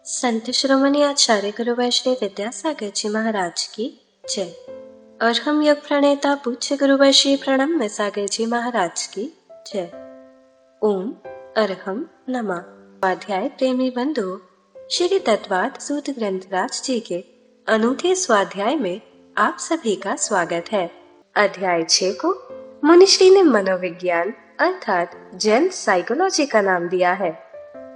संत शिरोमणि आचार्य गुरुवर श्री विद्यासागर जी महाराज की जय। और हम योग प्रणेता पूज्य गुरुवर श्री प्रणम्य सागर जी महाराज की जय। ओम अरहम नमः। स्वाध्याय प्रेमी बंधु, श्री तत्वाद सूत ग्रंथराज जी के अनूठे स्वाध्याय में आप सभी का स्वागत है। अध्याय 6 को मुनिश्री ने मनोविज्ञान अर्थात जैन साइकोलॉजी का नाम दिया है।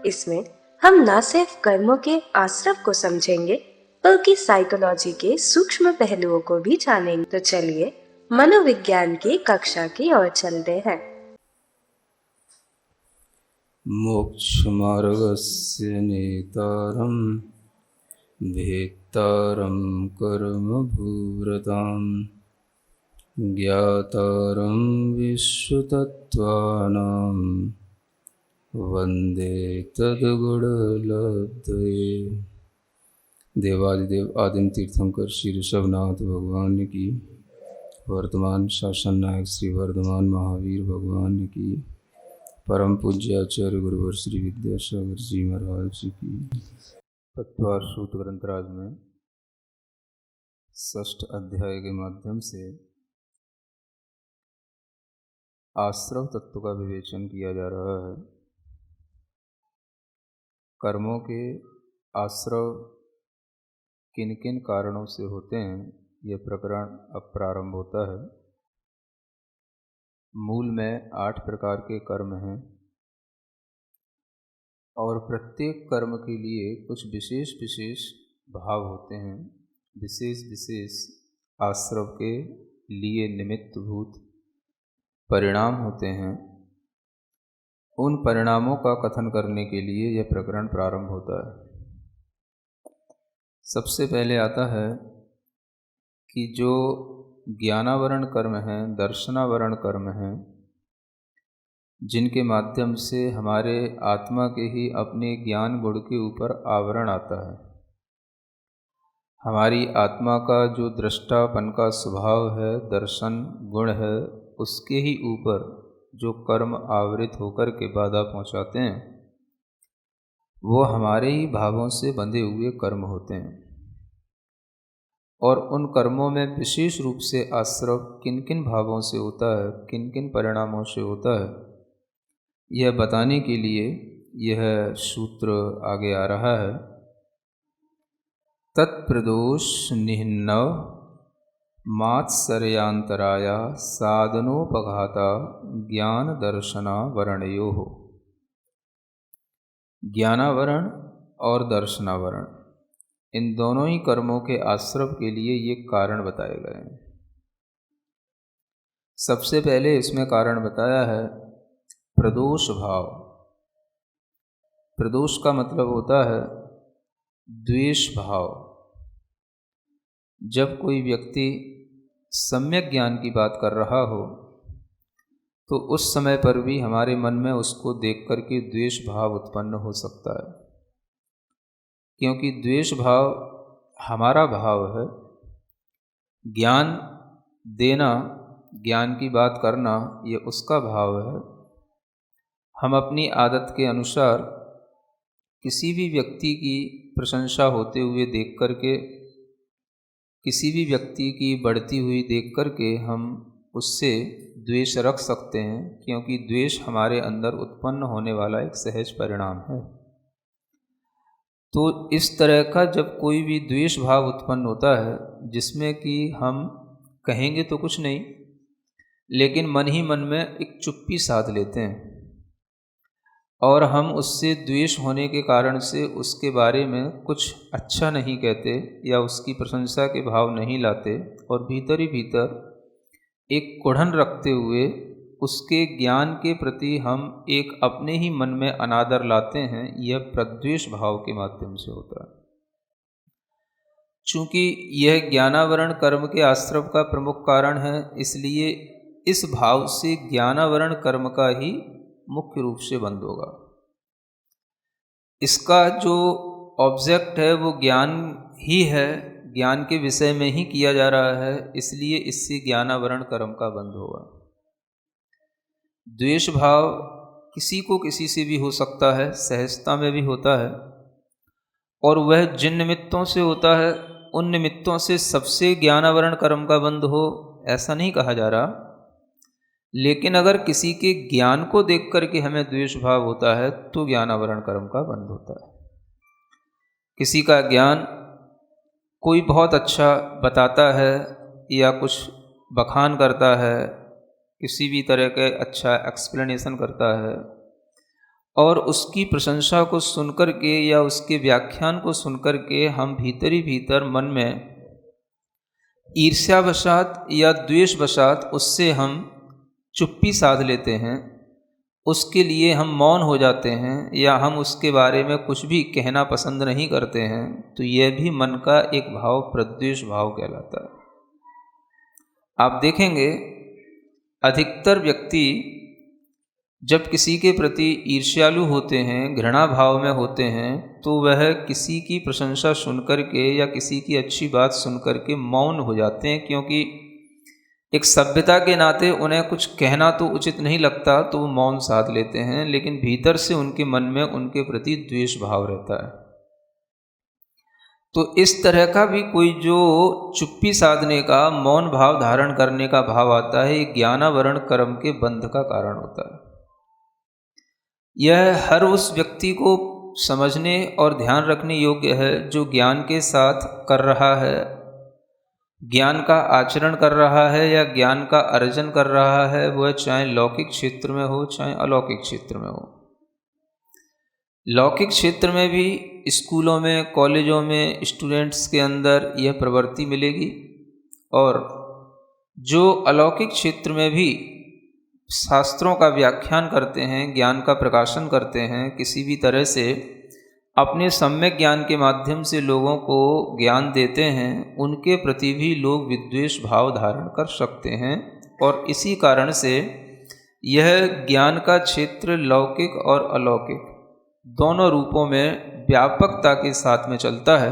इसमें हम न सिर्फ कर्मों के आश्रव को समझेंगे बल्कि साइकोलॉजी के सूक्ष्म पहलुओं को भी जानेंगे। तो चलिए मनोविज्ञान की कक्षा की ओर चलते हैं। मोक्षमार्गस्य नेतारं भेत्तारं कर्मभूरतां ज्ञातारं विश्वतत्त्वानां वंदे तद्गुणलब्धये। देवादिदेव आदिम तीर्थंकर श्री ऋषभनाथ भगवान की, वर्तमान शासन नायक श्री वर्धमान महावीर भगवान की, परम पूज्य आचार्य गुरुवर श्री विद्यासागर जी महाराज की। तत्वार सूत ग्रंथराज में 6ठ अध्याय के माध्यम से आश्रव तत्व का विवेचन किया जा रहा है। कर्मों के आश्रव किन किन कारणों से होते हैं, यह प्रकरण अब प्रारंभ होता है। मूल में 8 प्रकार के कर्म हैं और प्रत्येक कर्म के लिए कुछ विशेष विशेष भाव होते हैं, विशेष विशेष आश्रव के लिए निमित्तभूत परिणाम होते हैं। उन परिणामों का कथन करने के लिए यह प्रकरण प्रारंभ होता है। सबसे पहले आता है कि जो ज्ञानावरण कर्म हैं, दर्शनावरण कर्म हैं, जिनके माध्यम से हमारे आत्मा के ही अपने ज्ञान गुण के ऊपर आवरण आता है। हमारी आत्मा का जो दृष्टापन का स्वभाव है, दर्शन गुण है, उसके ही ऊपर जो कर्म आवृत होकर के बाधा पहुंचाते हैं, वो हमारे ही भावों से बंधे हुए कर्म होते हैं। और उन कर्मों में विशेष रूप से आश्रव किन किन भावों से होता है, किन किन परिणामों से होता है, यह बताने के लिए यह सूत्र आगे आ रहा है। तत्प्रदोष निहिन्नव मात्सर्यांतराया साधनोपघाता ज्ञान दर्शना वर्णयो। ज्ञानावरण और दर्शनावरण, इन दोनों ही कर्मों के आश्रव के लिए ये कारण बताए गए हैं। सबसे पहले इसमें कारण बताया है प्रदोष भाव। प्रदोष का मतलब होता है द्वेष भाव। जब कोई व्यक्ति सम्यक ज्ञान की बात कर रहा हो तो उस समय पर भी हमारे मन में उसको देख कर के द्वेष भाव उत्पन्न हो सकता है, क्योंकि द्वेष भाव हमारा भाव है। ज्ञान देना, ज्ञान की बात करना, ये उसका भाव है। हम अपनी आदत के अनुसार किसी भी व्यक्ति की प्रशंसा होते हुए देख कर के, किसी भी व्यक्ति की बढ़ती हुई देख कर के हम उससे द्वेष रख सकते हैं, क्योंकि द्वेष हमारे अंदर उत्पन्न होने वाला एक सहज परिणाम है। तो इस तरह का जब कोई भी द्वेष भाव उत्पन्न होता है, जिसमें कि हम कहेंगे तो कुछ नहीं, लेकिन मन ही मन में एक चुप्पी साध लेते हैं और हम उससे द्वेष होने के कारण से उसके बारे में कुछ अच्छा नहीं कहते या उसकी प्रशंसा के भाव नहीं लाते, और भीतर ही भीतर एक कुढ़न रखते हुए उसके ज्ञान के प्रति हम एक अपने ही मन में अनादर लाते हैं। यह प्रद्वेष भाव के माध्यम से होता है। चूँकि यह ज्ञानावरण कर्म के आश्रव का प्रमुख कारण है, इसलिए इस भाव से ज्ञानावरण कर्म का ही मुख्य रूप से बंध होगा। इसका जो ऑब्जेक्ट है वो ज्ञान ही है, ज्ञान के विषय में ही किया जा रहा है, इसलिए इससे ज्ञानावरण कर्म का बंध होगा। द्वेष भाव किसी को किसी से भी हो सकता है, सहजता में भी होता है, और वह जिन निमित्तों से होता है उन निमित्तों से सबसे ज्ञानावरण कर्म का बंध हो, ऐसा नहीं कहा जा रहा। लेकिन अगर किसी के ज्ञान को देख करके हमें द्वेष भाव होता है तो ज्ञानावरण कर्म का बंध होता है। किसी का ज्ञान कोई बहुत अच्छा बताता है या कुछ बखान करता है, किसी भी तरह के अच्छा एक्सप्लेनेशन करता है, और उसकी प्रशंसा को सुनकर के या उसके व्याख्यान को सुनकर के हम भीतर ही भीतर मन में ईर्ष्यावशात या द्वेषवशात उससे हम चुप्पी साध लेते हैं, उसके लिए हम मौन हो जाते हैं या हम उसके बारे में कुछ भी कहना पसंद नहीं करते हैं, तो यह भी मन का एक भाव प्रद्वेष भाव कहलाता है। आप देखेंगे अधिकतर व्यक्ति जब किसी के प्रति ईर्ष्यालु होते हैं, घृणा भाव में होते हैं, तो वह किसी की प्रशंसा सुनकर के या किसी की अच्छी बात सुनकर के मौन हो जाते हैं, क्योंकि एक सभ्यता के नाते उन्हें कुछ कहना तो उचित नहीं लगता, तो वो मौन साध लेते हैं, लेकिन भीतर से उनके मन में उनके प्रति द्वेष भाव रहता है। तो इस तरह का भी कोई जो चुप्पी साधने का, मौन भाव धारण करने का भाव आता है, ये ज्ञानावरण कर्म के बंध का कारण होता है। यह हर उस व्यक्ति को समझने और ध्यान रखने योग्य है जो ज्ञान के साथ कर रहा है, ज्ञान का आचरण कर रहा है या ज्ञान का अर्जन कर रहा है, वह चाहे लौकिक क्षेत्र में हो चाहे अलौकिक क्षेत्र में हो। लौकिक क्षेत्र में भी स्कूलों में, कॉलेजों में स्टूडेंट्स के अंदर यह प्रवृत्ति मिलेगी, और जो अलौकिक क्षेत्र में भी शास्त्रों का व्याख्यान करते हैं, ज्ञान का प्रकाशन करते हैं, किसी भी तरह से अपने सम्यक ज्ञान के माध्यम से लोगों को ज्ञान देते हैं, उनके प्रति भी लोग विद्वेष भाव धारण कर सकते हैं। और इसी कारण से यह ज्ञान का क्षेत्र लौकिक और अलौकिक दोनों रूपों में व्यापकता के साथ में चलता है।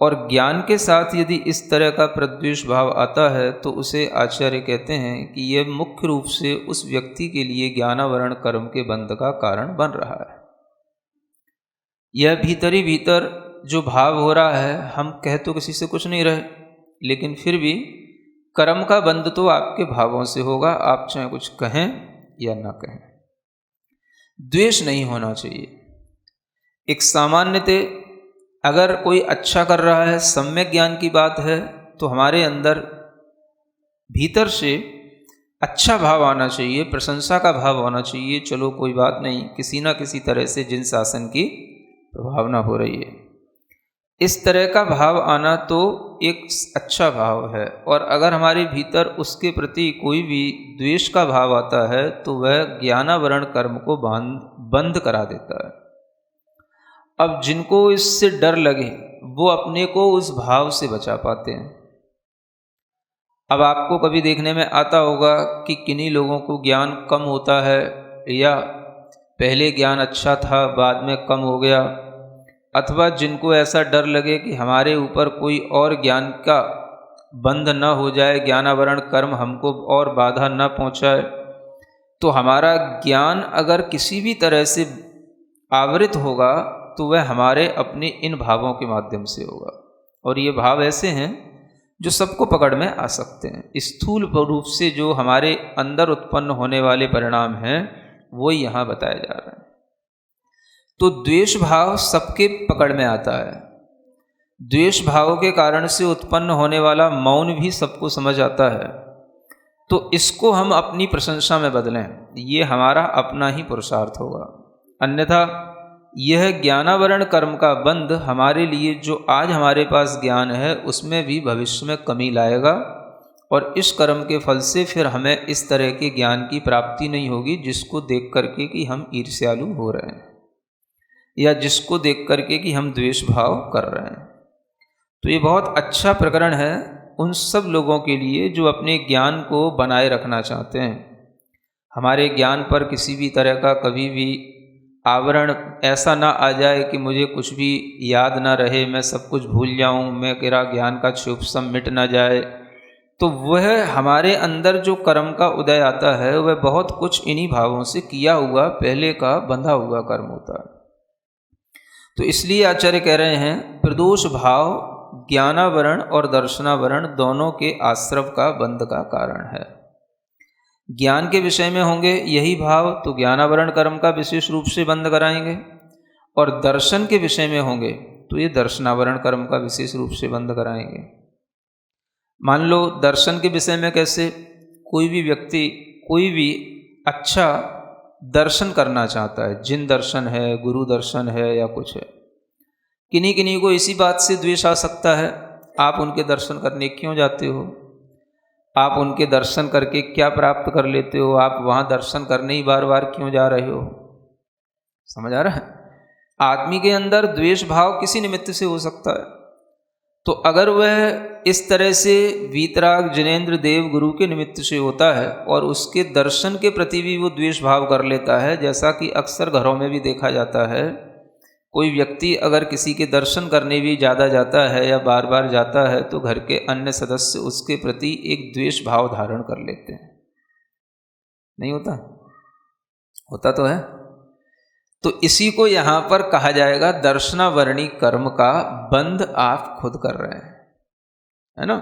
और ज्ञान के साथ यदि इस तरह का प्रद्वेष भाव आता है तो उसे आचार्य कहते हैं कि यह मुख्य रूप से उस व्यक्ति के लिए ज्ञानावरण कर्म के बंध का कारण बन रहा है। यह भीतर ही भीतर जो भाव हो रहा है, हम कह तो किसी से कुछ नहीं रहे, लेकिन फिर भी कर्म का बंध तो आपके भावों से होगा, आप चाहे कुछ कहें या ना कहें। द्वेष नहीं होना चाहिए। एक सामान्यतः अगर कोई अच्छा कर रहा है, सम्यक ज्ञान की बात है, तो हमारे अंदर भीतर से अच्छा भाव आना चाहिए, प्रशंसा का भाव होना चाहिए। चलो कोई बात नहीं, किसी ना किसी तरह से जिन शासन की प्रभावना हो रही है, इस तरह का भाव आना तो एक अच्छा भाव है। और अगर हमारे भीतर उसके प्रति कोई भी द्वेष का भाव आता है तो वह ज्ञानावरण कर्म को बंद करा देता है। अब जिनको इससे डर लगे वो अपने को उस भाव से बचा पाते हैं। अब आपको कभी देखने में आता होगा कि किन्हीं लोगों को ज्ञान कम होता है, या पहले ज्ञान अच्छा था बाद में कम हो गया, अथवा जिनको ऐसा डर लगे कि हमारे ऊपर कोई और ज्ञान का बंध न हो जाए, ज्ञानावरण कर्म हमको और बाधा न पहुंचाए, तो हमारा ज्ञान अगर किसी भी तरह से आवृत होगा तो वह हमारे अपने इन भावों के माध्यम से होगा। और ये भाव ऐसे हैं जो सबको पकड़ में आ सकते हैं। स्थूल रूप से जो हमारे अंदर उत्पन्न होने वाले परिणाम हैं वो यहाँ बताए जा रहे हैं। तो द्वेष भाव सबके पकड़ में आता है। द्वेष भाव के कारण से उत्पन्न होने वाला मौन भी सबको समझ आता है। तो इसको हम अपनी प्रशंसा में बदलें, ये हमारा अपना ही पुरुषार्थ होगा। अन्यथा यह ज्ञानावरण कर्म का बंध हमारे लिए जो आज हमारे पास ज्ञान है उसमें भी भविष्य में कमी लाएगा, और इस कर्म के फल से फिर हमें इस तरह के ज्ञान की प्राप्ति नहीं होगी जिसको देख करके कि हम ईर्ष्यालु हो रहे हैं, या जिसको देख करके कि हम द्वेष भाव कर रहे हैं। तो ये बहुत अच्छा प्रकरण है उन सब लोगों के लिए जो अपने ज्ञान को बनाए रखना चाहते हैं। हमारे ज्ञान पर किसी भी तरह का कभी भी आवरण ऐसा ना आ जाए कि मुझे कुछ भी याद ना रहे, मैं सब कुछ भूल जाऊं, मेरा ज्ञान का क्षोभ सब मिट ना जाए। तो वह हमारे अंदर जो कर्म का उदय आता है वह बहुत कुछ इन्हीं भावों से किया हुआ, पहले का बंधा हुआ कर्म होता है। तो इसलिए आचार्य कह रहे हैं प्रदोष भाव ज्ञानावरण और दर्शनावरण दोनों के आश्रव का बंध का कारण है। ज्ञान के विषय में होंगे यही भाव तो ज्ञानावरण कर्म का विशेष रूप से बंध कराएंगे, और दर्शन के विषय में होंगे तो ये दर्शनावरण कर्म का विशेष रूप से बंध कराएंगे। मान लो दर्शन के विषय में कैसे, कोई भी व्यक्ति कोई भी अच्छा दर्शन करना चाहता है, जिन दर्शन है, गुरु दर्शन है या कुछ है, किन्हीं किन्हीं को इसी बात से द्वेष आ सकता है, आप उनके दर्शन करने क्यों जाते हो, आप उनके दर्शन करके क्या प्राप्त कर लेते हो, आप वहाँ दर्शन करने ही बार बार क्यों जा रहे हो। समझ आ रहा है? आदमी के अंदर द्वेष भाव किसी निमित्त से हो सकता है, तो अगर वह इस तरह से वीतराग जिनेंद्र देव गुरु के निमित्त से होता है और उसके दर्शन के प्रति भी वो द्वेष भाव कर लेता है, जैसा कि अक्सर घरों में भी देखा जाता है, कोई व्यक्ति अगर किसी के दर्शन करने भी ज़्यादा जाता है या बार बार जाता है तो घर के अन्य सदस्य उसके प्रति एक द्वेष भाव धारण कर लेते हैं। नहीं होता? होता तो है। तो इसी को यहाँ पर कहा जाएगा दर्शनावरणी कर्म का बंध आप खुद कर रहे हैं, है ना।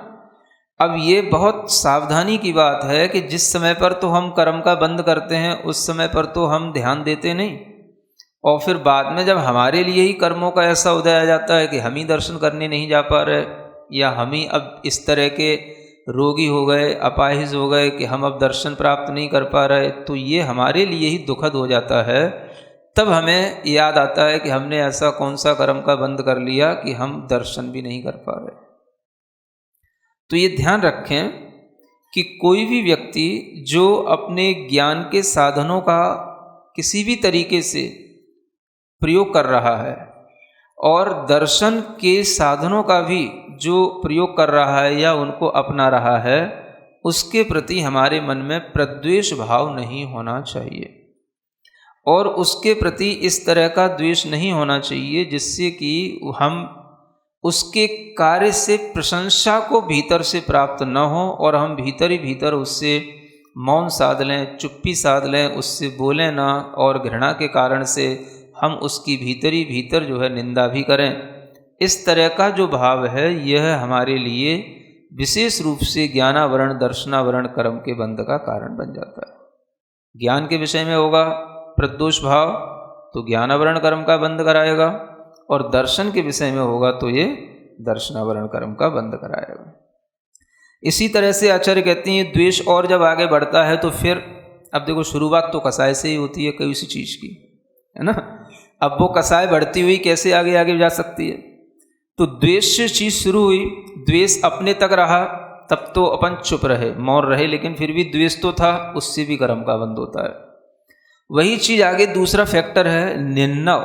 अब ये बहुत सावधानी की बात है कि जिस समय पर तो हम कर्म का बंध करते हैं उस समय पर तो हम ध्यान देते नहीं, और फिर बाद में जब हमारे लिए ही कर्मों का ऐसा उदय आ जाता है कि हम ही दर्शन करने नहीं जा पा रहे, या हम ही अब इस तरह के रोगी हो गए, अपाहिज हो गए कि हम अब दर्शन प्राप्त नहीं कर पा रहे, तो ये हमारे लिए ही दुखद हो जाता है। तब हमें याद आता है कि हमने ऐसा कौन सा कर्म का बंध कर लिया कि हम दर्शन भी नहीं कर पा रहे। तो ये ध्यान रखें कि कोई भी व्यक्ति जो अपने ज्ञान के साधनों का किसी भी तरीके से प्रयोग कर रहा है और दर्शन के साधनों का भी जो प्रयोग कर रहा है या उनको अपना रहा है, उसके प्रति हमारे मन में प्रद्वेष भाव नहीं होना चाहिए, और उसके प्रति इस तरह का द्वेष नहीं होना चाहिए जिससे कि हम उसके कार्य से प्रशंसा को भीतर से प्राप्त न हो और हम भीतर ही भीतर उससे मौन साध लें, चुप्पी साध लें, उससे बोलें ना, और घृणा के कारण से हम उसकी भीतर ही भीतर जो है निंदा भी करें। इस तरह का जो भाव है यह हमारे लिए विशेष रूप से ज्ञानावरण दर्शनावरण कर्म के बंध का कारण बन जाता है। ज्ञान के विषय में होगा प्रदोष भाव तो ज्ञानावरण कर्म का बंध कराएगा, और दर्शन के विषय में होगा तो ये दर्शनावरण कर्म का बंध कराएगा। इसी तरह से आचार्य कहते हैं द्वेष और जब आगे बढ़ता है तो फिर अब देखो शुरुआत तो कसाय से ही होती है किसी चीज़ की, है ना। अब वो कसाय बढ़ती हुई कैसे आगे आगे जा सकती है। तो द्वेष से चीज़ शुरू हुई, द्वेष अपने तक रहा, तब तो अपन चुप रहे, मौन रहे, लेकिन फिर भी द्वेष तो था, उससे भी कर्म का बंध होता है। वही चीज़ आगे दूसरा फैक्टर है निन्नव।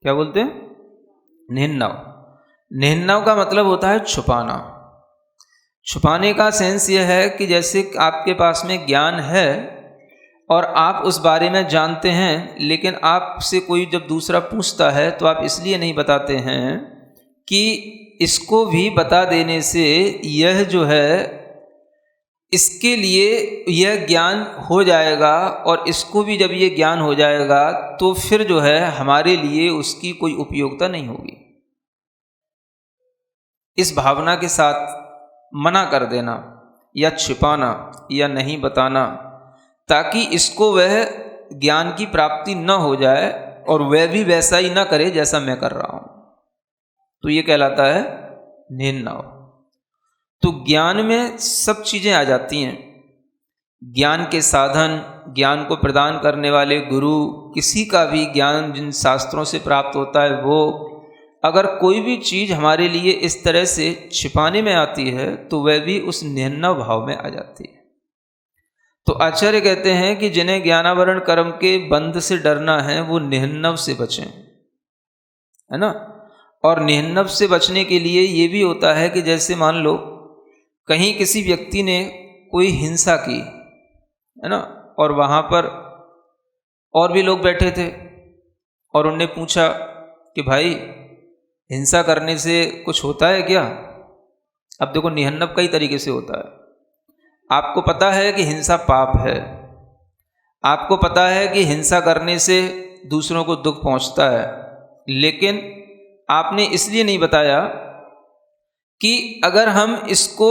क्या बोलते हैं? निन्नव। निन्नव का मतलब होता है छुपाना। छुपाने का सेंस यह है कि जैसे आपके पास में ज्ञान है और आप उस बारे में जानते हैं, लेकिन आपसे कोई जब दूसरा पूछता है तो आप इसलिए नहीं बताते हैं कि इसको भी बता देने से यह जो है इसके लिए यह ज्ञान हो जाएगा, और इसको भी जब ये ज्ञान हो जाएगा तो फिर जो है हमारे लिए उसकी कोई उपयोगिता नहीं होगी। इस भावना के साथ मना कर देना या छिपाना या नहीं बताना, ताकि इसको वह ज्ञान की प्राप्ति न हो जाए और वह भी वैसा ही न करे जैसा मैं कर रहा हूं, तो ये कहलाता है निन्नव। तो ज्ञान में सब चीज़ें आ जाती हैं, ज्ञान के साधन, ज्ञान को प्रदान करने वाले गुरु, किसी का भी ज्ञान जिन शास्त्रों से प्राप्त होता है वो, अगर कोई भी चीज़ हमारे लिए इस तरह से छिपाने में आती है तो वह भी उस निन्नव भाव में आ जाती है। तो आचार्य कहते हैं कि जिन्हें ज्ञानावरण कर्म के बंध से डरना है वो निन्नव से बचें, है ना। और निन्नव से बचने के लिए ये भी होता है कि जैसे मान लो कहीं किसी व्यक्ति ने कोई हिंसा की, है ना, और वहाँ पर और भी लोग बैठे थे और उनने पूछा कि भाई हिंसा करने से कुछ होता है क्या। अब देखो निहन्नव कई तरीके से होता है। आपको पता है कि हिंसा पाप है, आपको पता है कि हिंसा करने से दूसरों को दुख पहुंचता है, लेकिन आपने इसलिए नहीं बताया कि अगर हम इसको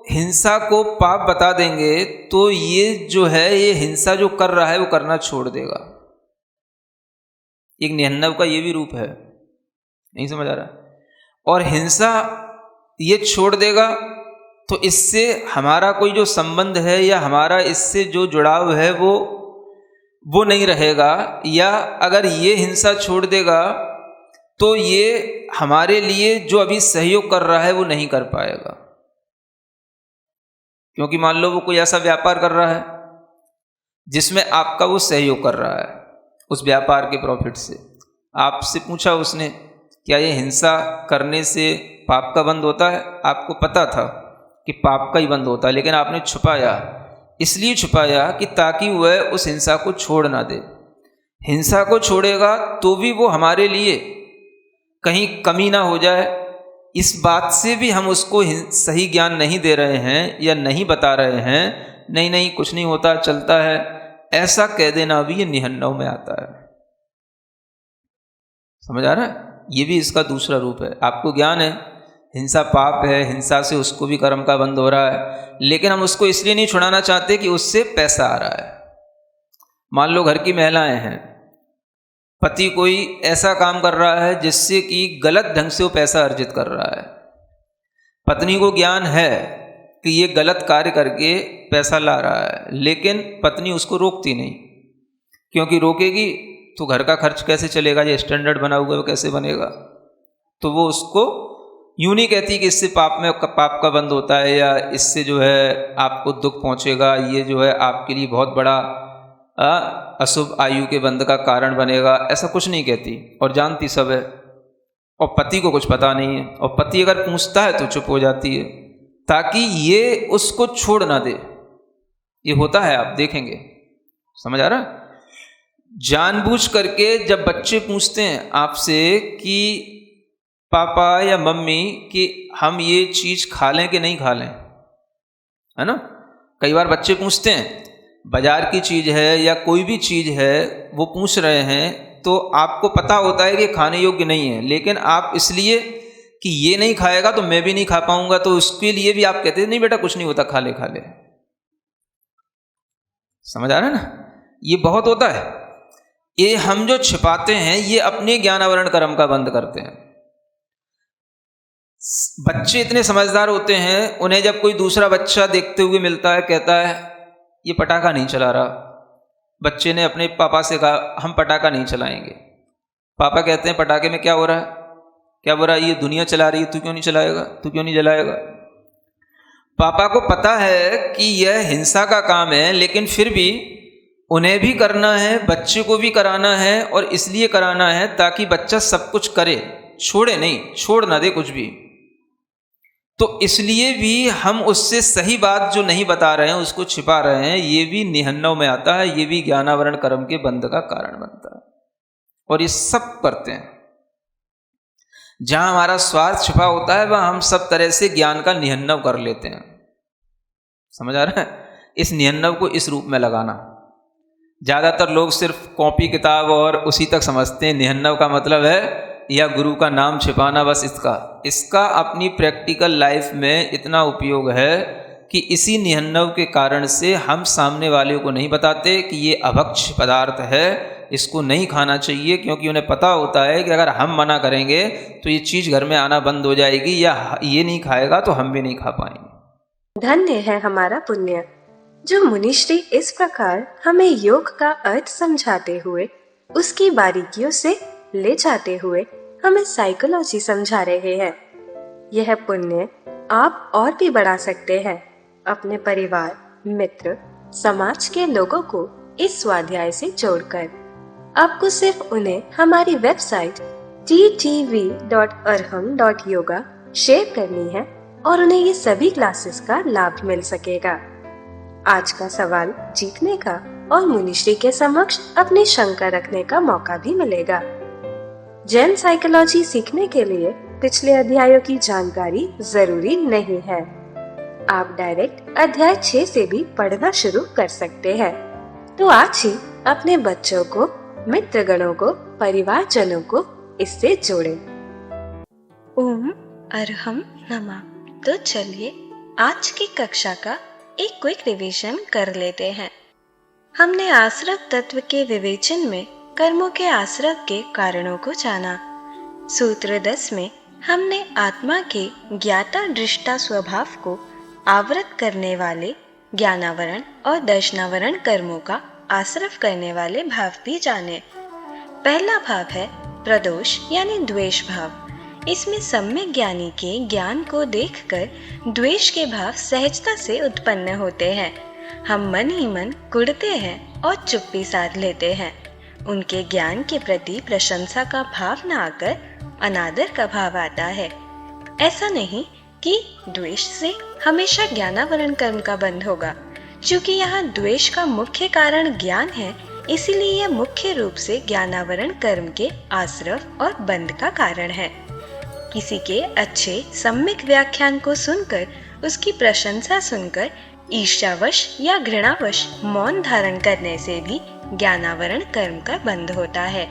हिंसा को पाप बता देंगे तो ये जो है, ये हिंसा जो कर रहा है वो करना छोड़ देगा। एक निहन्नव का ये भी रूप है, नहीं समझ आ रहा? और हिंसा ये छोड़ देगा तो इससे हमारा कोई जो संबंध है या हमारा इससे जो जुड़ाव है वो नहीं रहेगा। या अगर ये हिंसा छोड़ देगा तो ये हमारे लिए जो अभी सहयोग कर रहा है वो नहीं कर पाएगा। क्योंकि मान लो वो कोई ऐसा व्यापार कर रहा है जिसमें आपका वो सहयोग कर रहा है उस व्यापार के प्रॉफिट से। आपसे पूछा उसने, क्या ये हिंसा करने से पाप का बंद होता है? आपको पता था कि पाप का ही बंद होता है, लेकिन आपने छुपाया। इसलिए छुपाया कि ताकि वह उस हिंसा को छोड़ ना दे। हिंसा को छोड़ेगा तो भी वो हमारे लिए कहीं कमी ना हो जाए, इस बात से भी हम उसको सही ज्ञान नहीं दे रहे हैं या नहीं बता रहे हैं। नहीं नहीं कुछ नहीं होता, चलता है, ऐसा कह देना भी ये निहन्नव में आता है। समझ आ रहा है? ये भी इसका दूसरा रूप है। आपको ज्ञान है हिंसा पाप है, हिंसा से उसको भी कर्म का बंद हो रहा है, लेकिन हम उसको इसलिए नहीं छुड़ाना चाहते कि उससे पैसा आ रहा है। मान लो घर की महिलाएं हैं, पति कोई ऐसा काम कर रहा है जिससे कि गलत ढंग से वो पैसा अर्जित कर रहा है। पत्नी को ज्ञान है कि ये गलत कार्य करके पैसा ला रहा है, लेकिन पत्नी उसको रोकती नहीं, क्योंकि रोकेगी तो घर का खर्च कैसे चलेगा, ये स्टैंडर्ड बना हुआ है वो कैसे बनेगा। तो वो उसको यूं नहीं कहती कि इससे पाप का बंद होता है या इससे जो है आपको दुख पहुंचेगा, ये जो है आपके लिए बहुत बड़ा अशुभ आयु के बंध का कारण बनेगा, ऐसा कुछ नहीं कहती। और जानती सब है, और पति को कुछ पता नहीं है, और पति अगर पूछता है तो चुप हो जाती है ताकि ये उसको छोड़ ना दे। ये होता है, आप देखेंगे। समझ आ रहा? जानबूझ करके जब बच्चे पूछते हैं आपसे कि पापा या मम्मी कि हम ये चीज़ खा लें कि नहीं खा लें, है ना? कई बार बच्चे पूछते हैं, बाजार की चीज़ है या कोई भी चीज़ है वो पूछ रहे हैं, तो आपको पता होता है कि खाने योग्य नहीं है, लेकिन आप इसलिए कि ये नहीं खाएगा तो मैं भी नहीं खा पाऊंगा, तो उसके लिए भी आप कहते हैं नहीं बेटा कुछ नहीं होता, खा ले खा ले। समझ आ रहा है ना? ये बहुत होता है। ये हम जो छिपाते हैं ये अपने ज्ञानावरण कर्म का बंद करते हैं। बच्चे इतने समझदार होते हैं, उन्हें जब कोई दूसरा बच्चा देखते हुए मिलता है, कहता है ये पटाखा नहीं चला रहा। बच्चे ने अपने पापा से कहा हम पटाखा नहीं चलाएंगे। पापा कहते हैं पटाखे में क्या हो रहा है, क्या हो रहा है, ये दुनिया चला रही है, तू क्यों नहीं चलाएगा, तू क्यों नहीं जलाएगा। पापा को पता है कि यह हिंसा का काम है, लेकिन फिर भी उन्हें भी करना है, बच्चे को भी कराना है, और इसलिए कराना है ताकि बच्चा सब कुछ करे, छोड़े नहीं, छोड़ ना दे कुछ भी। तो इसलिए भी हम उससे सही बात जो नहीं बता रहे हैं उसको छिपा रहे हैं। ये भी निहन्नव में आता है, ये भी ज्ञानावरण कर्म के बंध का कारण बनता है। और ये सब करते हैं। जहां हमारा स्वार्थ छिपा होता है वहां हम सब तरह से ज्ञान का निहन्नव कर लेते हैं। समझ आ रहा है? इस निहन्नव को इस रूप में लगाना। ज़्यादातर लोग सिर्फ कॉपी किताब और उसी तक समझते हैं। निहन्नव का मतलब है या गुरु का नाम छिपाना, बस इसका अपनी प्रैक्टिकल लाइफ में इतना उपयोग है कि इसी निहन्नव के कारण से हम सामने वाले को नहीं बताते कि ये अभक्ष्य पदार्थ है, इसको नहीं खाना चाहिए, क्योंकि उन्हें पता होता है कि अगर हम मना करेंगे तो ये चीज़ घर में आना बंद हो जाएगी, या ये नहीं खाएगा तो हम भी नहीं खा पाएंगे। धन्य है हमारा पुण्य जो मुनिश्री इस प्रकार हमें योग का अर्थ समझाते हुए, उसकी बारीकियों से ले जाते हुए हमें साइकोलॉजी समझा रहे हैं। यह पुण्य आप और भी बढ़ा सकते हैं। अपने परिवार, मित्र, समाज के लोगों को इस स्वाध्याय से जोड़कर आपको सिर्फ उन्हें हमारी वेबसाइट ttv.arham.yoga शेयर करनी है और उन्हें ये सभी क्लासेस का लाभ मिल सकेगा। आज का सवाल जीतने का और मुनिश्री के समक्ष अपनी शंका रखने का मौका भी मिलेगा। जैन साइकोलॉजी सीखने के लिए पिछले अध्यायों की जानकारी जरूरी नहीं है। आप डायरेक्ट अध्याय 6 से भी पढ़ना शुरू कर सकते हैं। तो आज ही अपने बच्चों को, मित्रगणों को, परिवारजनों को इससे जोड़ें। ओम अर्हम नमः। तो चलिए आज की कक्षा का एक क्विक रिवीजन कर लेते हैं। हमने आश्रव तत्व के विवेचन में कर्मों के आश्रव के कारणों को जाना। सूत्र 10 में हमने आत्मा के ज्ञाता दृष्टा स्वभाव को आवृत करने वाले ज्ञानावरण और दर्शनावरण कर्मों का आश्रव करने वाले भाव भी जाने। पहला भाव है प्रदोष यानी द्वेष भाव। इसमें सम्यक ज्ञानी के ज्ञान को देखकर द्वेष के भाव सहजता से उत्पन्न होते हैं। हम मन ही मन कुढ़ते हैं और चुप्पी साध लेते हैं। उनके ज्ञान के प्रति प्रशंसा का भाव न आकर अनादर का भाव आता है। ऐसा नहीं कि द्वेष से हमेशा ज्ञानावरण कर्म का बंध होगा। क्योंकि यहाँ द्वेष का मुख्य कारण ज्ञान है, इसीलिए यह मुख्य रूप से ज्ञानावरण कर्म के आश्रव और बंध का कारण है। किसी के अच्छे सम्यक व्याख्यान को सुनकर, उसकी प्रशंसा सुनकर ईर्ष्यावश या घृणावश मौन धारण करने से भी ज्ञानावरण कर्म का बंध होता है।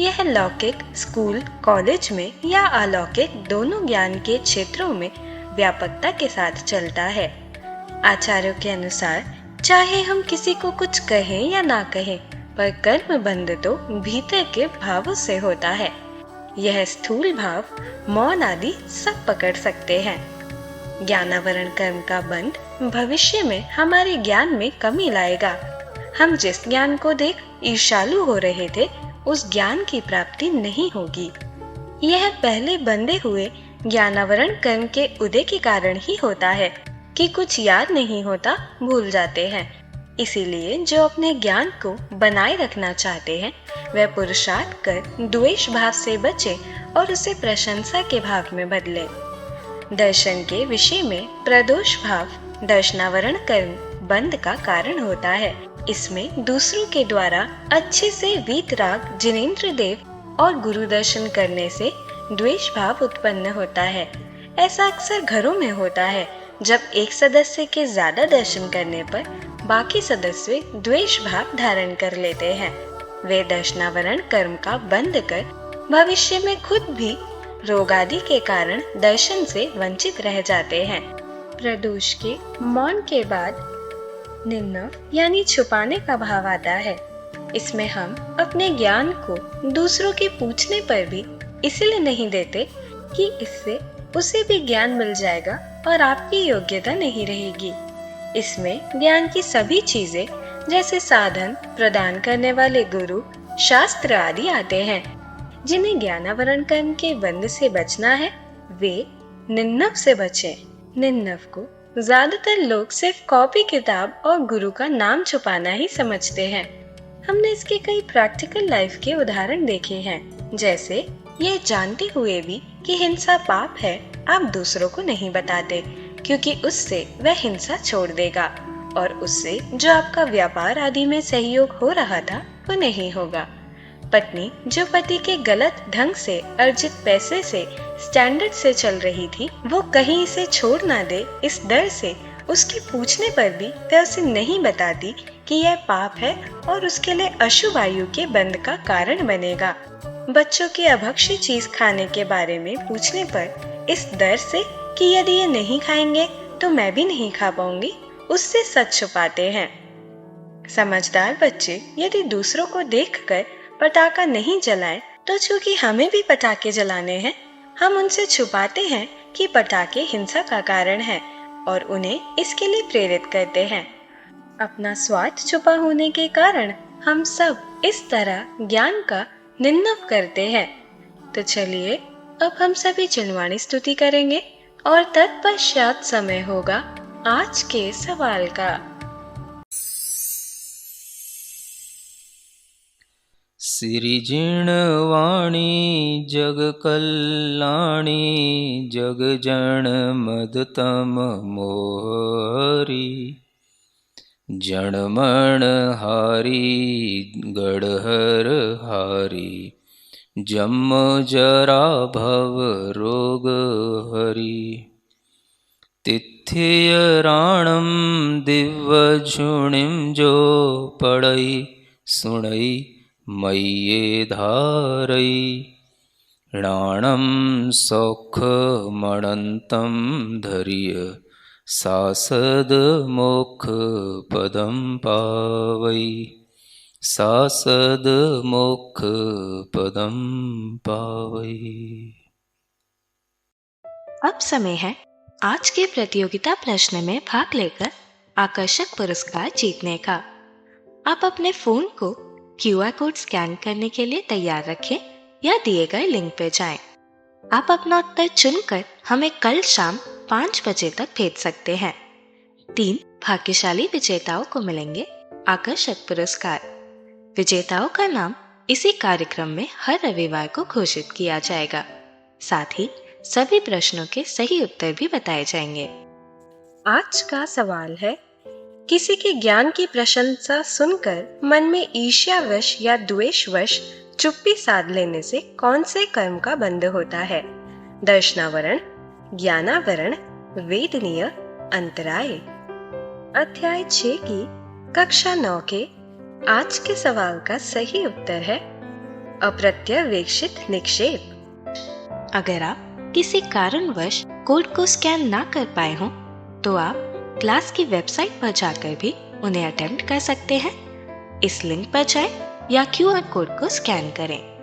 यह लौकिक स्कूल कॉलेज में या अलौकिक दोनों ज्ञान के क्षेत्रों में व्यापकता के साथ चलता है। आचार्यों के अनुसार चाहे हम किसी को कुछ कहें या ना कहें, पर कर्म बंध तो भीतर के भावों से होता है। यह स्थूल भाव मौन आदि सब पकड़ सकते हैं। ज्ञानावरण कर्म का बंध भविष्य में हमारे ज्ञान में कमी लाएगा। हम जिस ज्ञान को देख ईर्ष्यालु हो रहे थे, उस ज्ञान की प्राप्ति नहीं होगी। यह पहले बंधे हुए ज्ञानावरण कर्म के उदय के कारण ही होता है कि कुछ याद नहीं होता, भूल जाते हैं। इसीलिए जो अपने ज्ञान को बनाए रखना चाहते हैं, वह पुरुषार्थ कर द्वेष भाव से बचे और उसे प्रशंसा के भाव में बदले। दर्शन के विषय में प्रदोष भाव दर्शनावरण कर्म बंध का कारण होता है। इसमें दूसरों के द्वारा अच्छे से वीतराग जिनेंद्र देव और गुरु दर्शन करने से द्वेष भाव उत्पन्न होता है। ऐसा अक्सर घरों में होता है, जब एक सदस्य के ज्यादा दर्शन करने पर बाकी सदस्य द्वेष भाव धारण कर लेते हैं। वे दर्शनावरण कर्म का बंध कर भविष्य में खुद भी रोग आदि के कारण दर्शन से वंचित रह जाते हैं। प्रदोष के मौन के बाद निम्न यानी छुपाने का भाव आता है। इसमें हम अपने ज्ञान को दूसरों के पूछने पर भी इसलिए नहीं देते कि इससे उसे भी ज्ञान मिल जाएगा और आपकी योग्यता नहीं रहेगी। इसमें ज्ञान की सभी चीजें जैसे साधन प्रदान करने वाले गुरु, शास्त्र आदि आते हैं। जिन्हें ज्ञानावरण कर्म के बंध से बचना है, वे निन्नव से बचें। निन्नव को ज्यादातर लोग सिर्फ कॉपी किताब और गुरु का नाम छुपाना ही समझते हैं। हमने इसके कई प्रैक्टिकल लाइफ के उदाहरण देखे हैं। जैसे ये जानते हुए भी कि हिंसा पाप है, आप दूसरों को नहीं बताते क्योंकि उससे वह हिंसा छोड़ देगा और उससे जो आपका व्यापार आदि में सहयोग हो रहा था वो नहीं होगा। पत्नी जो पति के गलत ढंग से अर्जित पैसे से स्टैंडर्ड से चल रही थी, वो कहीं इसे छोड़ ना दे, इस डर से उसके पूछने पर भी वह उसे नहीं बताती कि यह पाप है और उसके लिए अशुभ आयु के बंध का कारण बनेगा। बच्चों की अभक्ष्य चीज खाने के बारे में पूछने पर इस डर से कि यदि ये नहीं खाएंगे तो मैं भी नहीं खा पाऊंगी, उससे सच छुपाते हैं। समझदार बच्चे यदि दूसरों को देखकर पटाखा नहीं जलाएं, तो चूंकि हमें भी पटाखे जलाने हैं, हम उनसे छुपाते हैं कि पटाखे हिंसा का कारण है और उन्हें इसके लिए प्रेरित करते हैं। अपना स्वार्थ छुपा होने के कारण हम सब इस तरह ज्ञान का निंदन करते हैं। तो चलिए अब हम सभी चिन्वाणी स्तुति करेंगे और तत्पश्चात समय होगा आज के सवाल का। सिरिजिणवाणी जग कल्याणी जग जन मदतम मोहरी जणमण हारी गढ़हर हारी जम जरा भव रोग हरि तिथियराणम दिव्य झुणिम जो पढ़ई सुणई मय्ये धारई णाणं सौखमणन्तं धैर्य सासदमोक्षपदं पावै सासदमोक्षपदं पावै। अब समय है आज के प्रतियोगिता प्रश्न में भाग लेकर आकर्षक पुरस्कार जीतने का। आप अपने फोन को QR कोड स्कैन करने के लिए तैयार रखें या दिए गए लिंक पर जाएं। आप अपना उत्तर चुनकर हमें कल शाम 5 बजे तक भेज सकते हैं। 3 भाग्यशाली विजेताओं को मिलेंगे आकर्षक पुरस्कार। विजेताओं का नाम इसी कार्यक्रम में हर रविवार को घोषित किया जाएगा। साथ ही सभी प्रश्नों के सही उत्तर भी बताए जाएंगे। आज का सवाल है, किसी के ज्ञान की प्रशंसा सुनकर मन में ईर्ष्यावश या द्वेषवश चुप्पी साध लेने से कौन से कर्म का बंध होता है? दर्शनावरण, ज्ञानावरण, वेदनीय, अंतराय। अध्याय 6 की कक्षा 9 के आज के सवाल का सही उत्तर है अप्रत्यवेक्षित निक्षेप। अगर आप किसी कारणवश कोड को स्कैन ना कर पाए हों तो आप क्लास की वेबसाइट पर जाकर भी उन्हें अटेम्प्ट कर सकते हैं। इस लिंक पर जाएं या QR कोड को स्कैन करें।